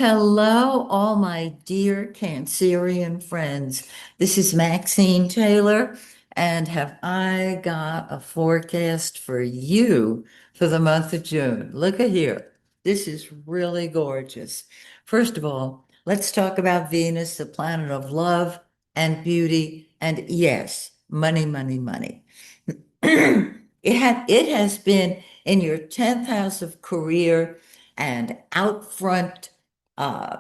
Hello, all my dear Cancerian friends. This is Maxine Taylor, and have I got a forecast for you for the month of June? Look at here. This is really gorgeous. First of all, let's talk about Venus, the planet of love and beauty, and yes, money, money, money. It has been in your 10th house of career and out front uh,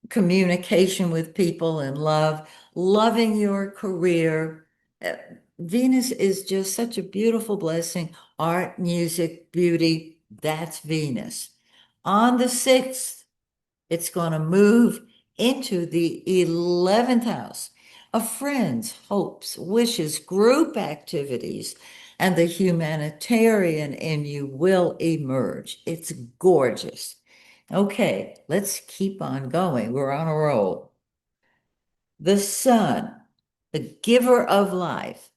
communication with people and love, loving your career. Uh, Venus is just such a beautiful blessing. Art, music, beauty, that's Venus. On the 6th, it's going to move into the 11th house of friends, hopes, wishes, group activities, and the humanitarian in you will emerge. It's gorgeous. Okay, let's keep on going. We're on a roll. The sun, the giver of life,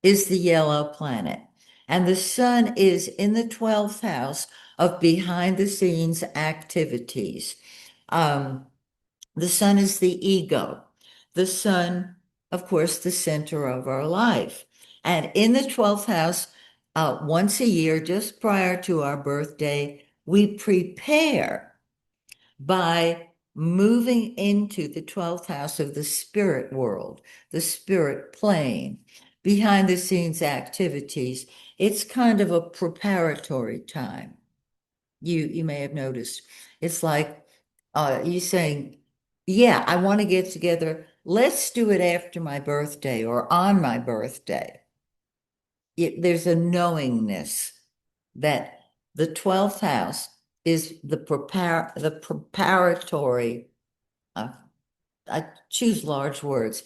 is the yellow planet. And the sun is in the 12th house of behind the scenes activities. Um, the sun is the ego. The sun, of course, the center of our life. And in the 12th house, once a year, just prior to our birthday, we prepare by moving into the 12th house of the spirit world, the spirit plane, behind the scenes activities. It's kind of a preparatory time. You may have noticed. It's like you saying, yeah, I want to get together. Let's do it after my birthday or on my birthday. There's a knowingness that the 12th house is the preparatory. uh, I choose large words.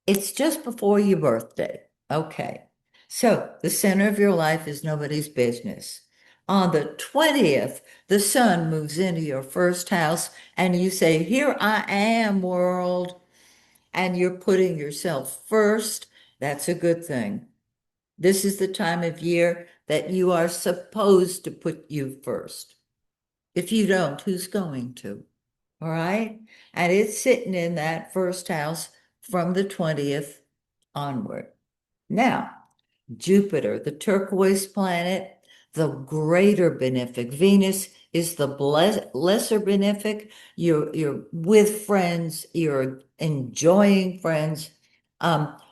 It's just before your birthday. Okay. So the center of your life is nobody's business. On the 20th, the sun moves into your first house and you say, here I am, world. And you're putting yourself first. That's a good thing. This is the time of year that you are supposed to put you first. If you don't, who's going to? All right. And it's sitting in that first house from the 20th onward. Now, Jupiter, the turquoise planet, the greater benefic. Venus is the lesser benefic. You're with friends, you're enjoying friends.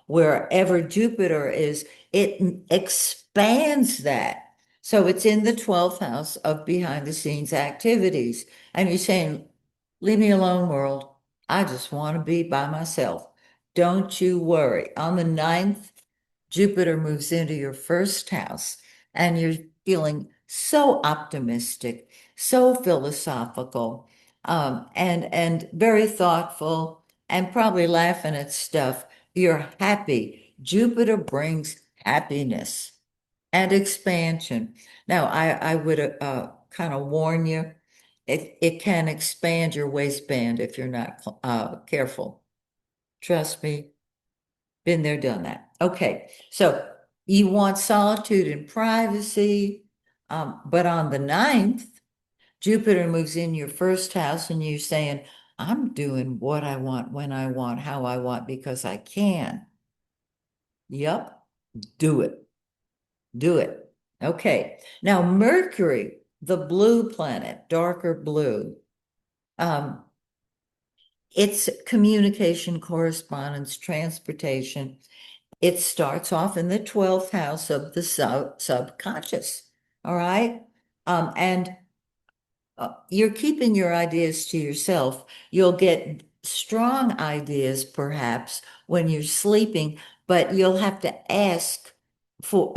Wherever Jupiter is, it expands that. So it's in the 12th house of behind the scenes activities. And you're saying, leave me alone, world. I just want to be by myself. Don't you worry. On the 9th, Jupiter moves into your first house and you're feeling so optimistic, so philosophical, and very thoughtful and probably laughing at stuff. You're happy. Jupiter brings happiness and expansion. Now, I would kind of warn you, it can expand your waistband if you're not careful. Trust me, been there, done that. Okay, so you want solitude and privacy, but on the 9th, Jupiter moves in your first house and you're saying, I'm doing what I want, when I want, how I want, because I can. Yep, do it. Do it. Okay, now Mercury, the blue planet, darker blue, um, it's communication, correspondence, transportation. It starts off in the 12th house of the subconscious. All right. And you're keeping your ideas to yourself. You'll get strong ideas perhaps when you're sleeping, but you'll have to ask for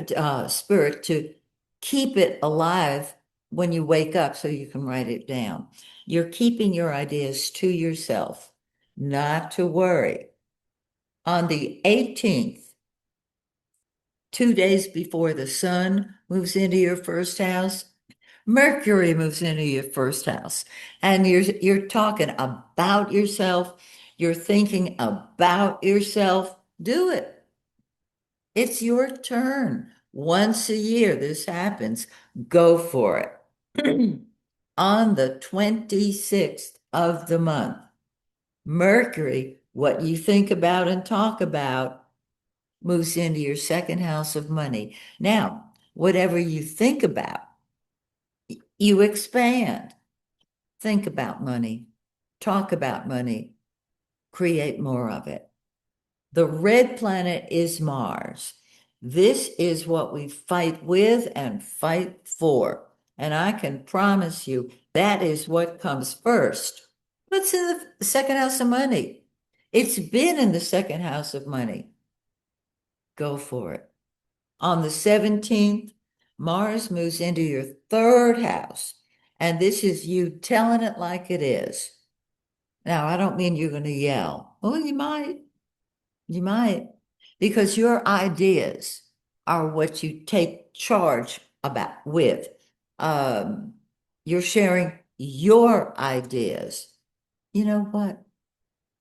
spirit to keep it alive when you wake up so you can write it down. You're keeping your ideas to yourself, not to worry. On the 18th, 2 days before the sun moves into your first house, Mercury moves into your first house. And you're talking about yourself, you're thinking about yourself. Do it. It's your turn. Once a year this happens. Go for it. On the 26th of the month. Mercury, what you think about and talk about, moves into your second house of money. Now, whatever you think about, you expand. Think about money, talk about money, create more of it. The red planet is Mars. This is what we fight with and fight for. And I can promise you that is what comes first. What's in the second house of money? It's been in the second house of money. Go for it. On the 17th, Mars moves into your third house. And this is you telling it like it is. Now, I don't mean you're going to yell. Well, you might. You might, because your ideas are what you take charge about with. Um, you're sharing your ideas. You know what?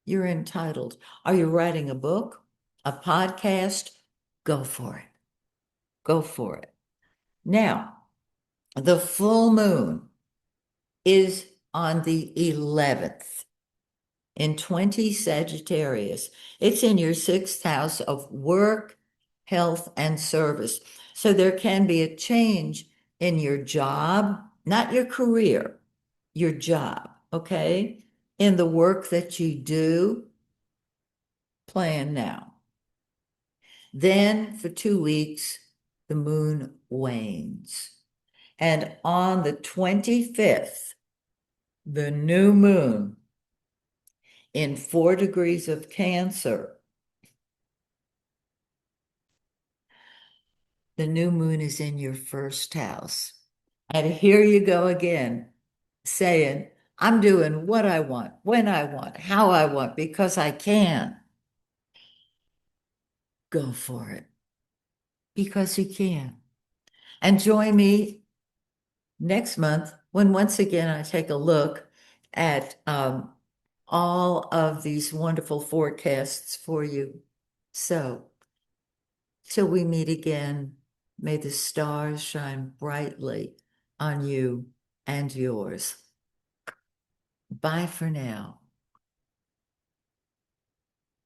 You're entitled. Are you writing a book, a podcast? Go for it. Go for it. Now, the full moon is on the 11th. In 20 Sagittarius. It's in your sixth house of work, health, and service. So there can be a change in your job, not your career, your job, okay? In the work that you do, plan now. Then for 2 weeks, the moon wanes. And on the 25th, the new moon in 4 degrees of Cancer. The new moon is in your first house. And here you go again, saying, I'm doing what I want, when I want, how I want, because I can. Go for it, because you can. And join me next month when once again I take a look at all of these wonderful forecasts for you. So, till we meet again, may the stars shine brightly on you and yours. Bye for now.